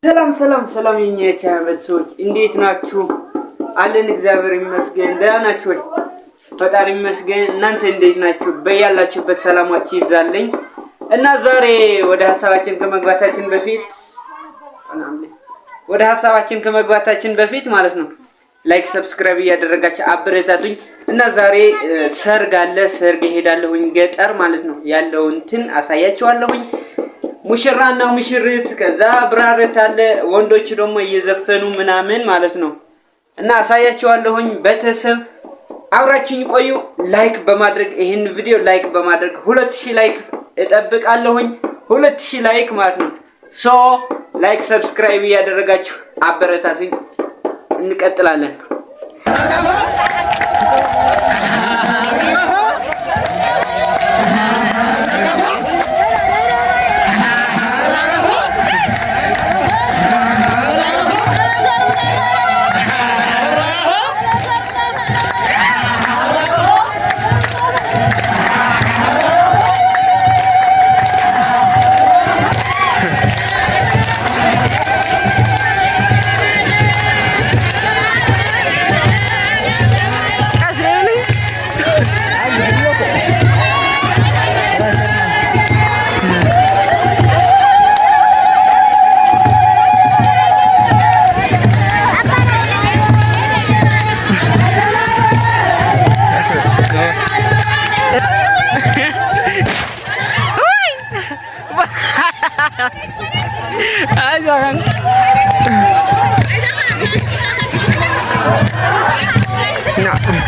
ሰላም የኛ የቻናል ሰዎች እንዴት ናችሁ? አለን እግዚአብሔር ይመስገን። ደህና ናችሁ ወይ? ፈጣሪ ይመስገን። እናንተ እንዴት ናችሁ? በያላችሁበት ሰላማችሁ ይብዛልኝ። እና ዛሬ ወደ ሐሳባችን ከመግባታችን በፊት ማለት ነው ላይክ ሰብስክራይብ እያደረጋችሁ አበረታቱኝ። እና ዛሬ ሰርግ አለ። ሰርግ እሄዳለሁኝ ገጠር ማለት ነው ያለውን እንትን አሳያችኋለሁኝ። ሙሽራና ሙሽሪት ከዛ ብራረት አለ። ወንዶች ደግሞ እየዘፈኑ ምናምን ማለት ነው እና አሳያችኋለሁኝ። ቤተሰብ አብራችሁኝ ቆዩ። ላይክ በማድረግ ይሄን ቪዲዮ ላይክ በማድረግ 2000 ላይክ እጠብቃለሁኝ። 2000 ላይክ ማለት ነው። ሶ ላይክ ሰብስክራይብ እያደረጋችሁ አበረታቱኝ። እንቀጥላለን። Jangan. Nah.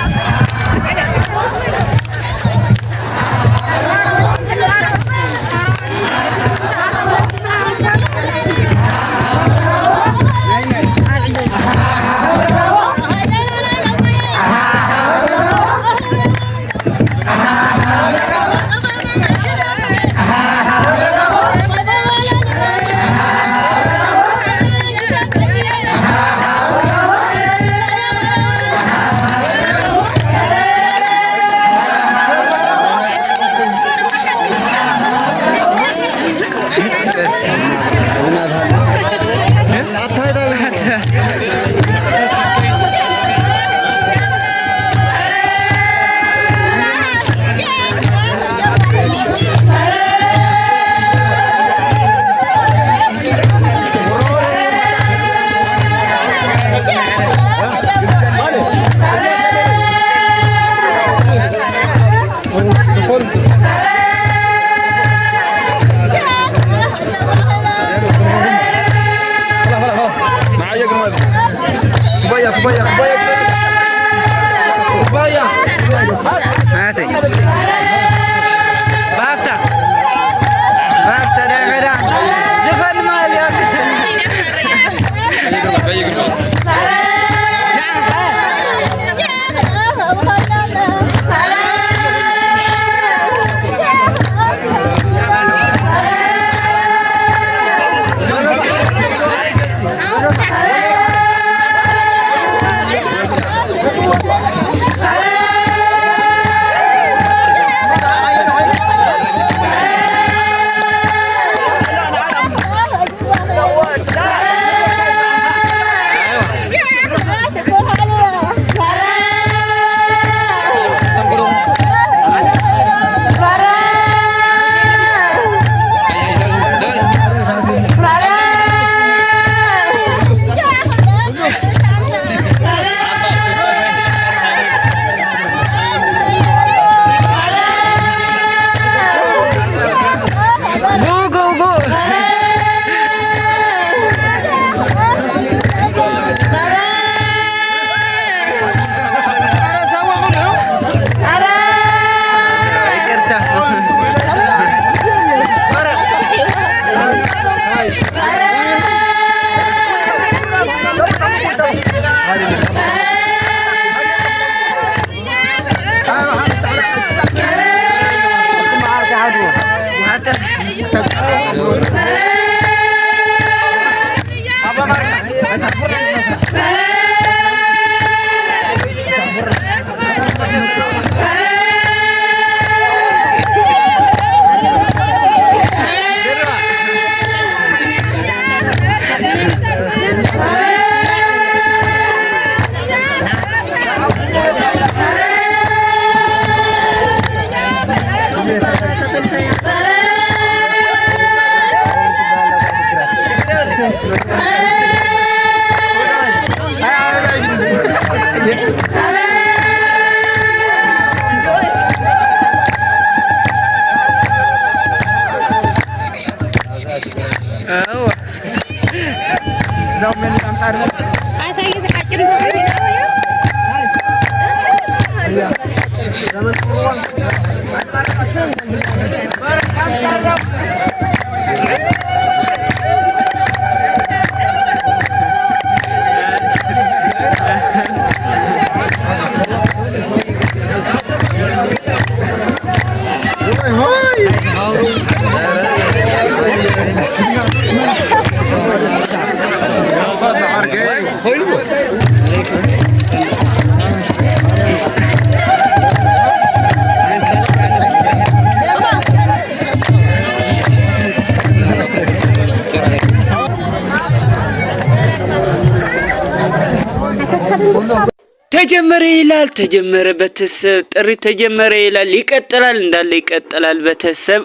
ተጀመረ ይላል ተጀመረ ቤተሰብ ጥሪ ተጀመረ ይላል ይቀጥላል እንዳለ ይቀጥላል ቤተሰብ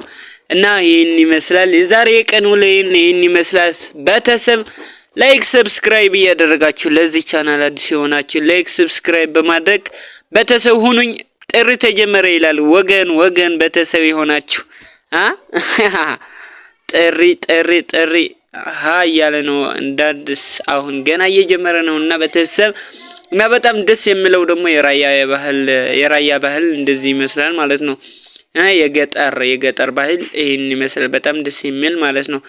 እና ይሄን ይመስላል የዛሬ ቀን ውሎዬን ይሄን ይመስላል ቤተሰብ ላይክ ሰብስክራይብ ያደረጋችሁ ለዚህ ቻናል አዲስ የሆናችሁ ላይክ ሰብስክራይብ በማድረግ ቤተሰብ ሁኑኝ ጥሪ ተጀመረ ይላል ወገን ቤተሰብ የሆናችሁ ጥሪ ያለ ነው እንዳድስ አሁን ገና እየጀመረ ነውና ቤተሰብ እና በጣም ደስ የሚለው ደግሞ የራያ ባህል እንደዚህ ይመስላል ማለት ነው የገጠር ባህል ይሄን ይመስላል በጣም ደስ የሚል ማለት ነው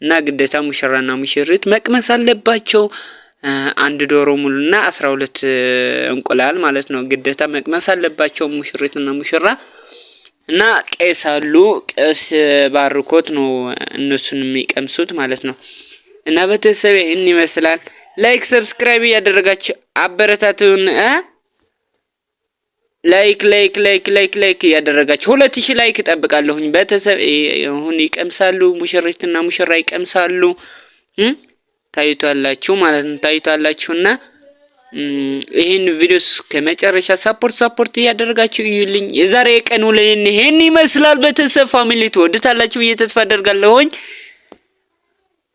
እና ግዴታ ሙሽራና ሙሽሪት መቅመስ አለባቸው አንድ ዶሮ ሙሉና 12 እንቁላል ማለት ነው ግዴታ መቅመስ አለባቸው ሙሽሪትና ሙሽራ እና ቄስ ባርኮት ነው እነሱን የሚቀምሱት ማለት ነው እና ቤተሰብ ይሄን ይመስላል ላይክ ሰብስክራይብ ያደረጋችሁ አበረታቱን ላይክ ያደረጋችሁ 2000 ላይክ ተጠብቃለሁኝ ቤተሰብ አሁን ይቀምሳሉ ሙሽሪትና ሙሽራ ይቀምሳሉ ታይቷላችሁ ማለት ነው ታይቷላችሁና ይሄን ቪዲዮስ ከመጨረሻ ሰፖርት ያደረጋችሁ ይልኝ የዛሬ ቀን ውሎዬን ይሄን ይመስላል ቤተሰብ ፋሚሊ ተወድታላችሁ ተስፋ አደርጋለሁኝ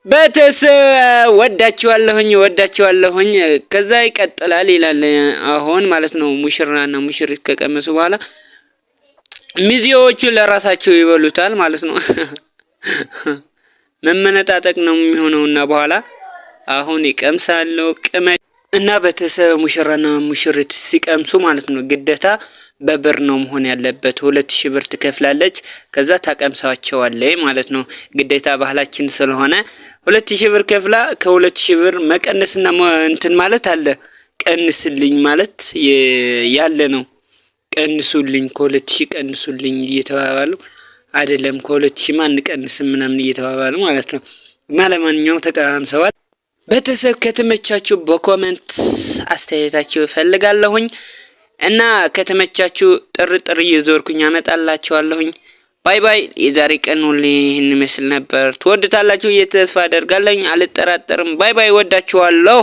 ቤተሰብ ወዳችኋለሁኝ ከዛ ይቀጥላል ይላል አሁን ማለት ነው ሙሽራና ሙሽሪት ከቀመሱ በኋላ ሚዜዎቹ ለራሳቸው ይበሉታል ማለት ነው መመነጣጠቅ ነው የሚሆነውና በኋላ አሁን ይቀምሳሉ እና ቤተሰብ ሙሽራና ሙሽሪት ሲቀምሱ ማለት ነው ግዴታ በብር ነው መሆን ያለበት 2000 ብር ትከፍላለች ከዛ ታቀምሳቸዋለች ማለት ነው ግዴታ ባህላችን ስለሆነ 2000 ብር ከፍላ ከ2000 ብር መቀነስና እንትን ማለት አለ ቀንስልኝ ማለት ያለ ነው ቀንሱልኝ ከ2000 ቀንሱልኝ እየተባባሉ አይደለም ከ2000 ማን ቀንስም ምናምን እየተባባሉ ማለት ነው እና ለማንኛውም ተቀምሰዋል ቤተሰብ ከተመቻችሁ በኮሜንት አስተያየታችሁ ፈልጋለሁኝ እና ከተመቻችሁ ጥሪ እየዞርኩኝ አመጣላችኋለሁኝ ባይ የዛሬ ቀን ሁሌን ይመስል ነበር ተወድታላችሁ ተስፋ አደርጋለሁ አልጠራጠርም ባይ ወዳችኋለሁ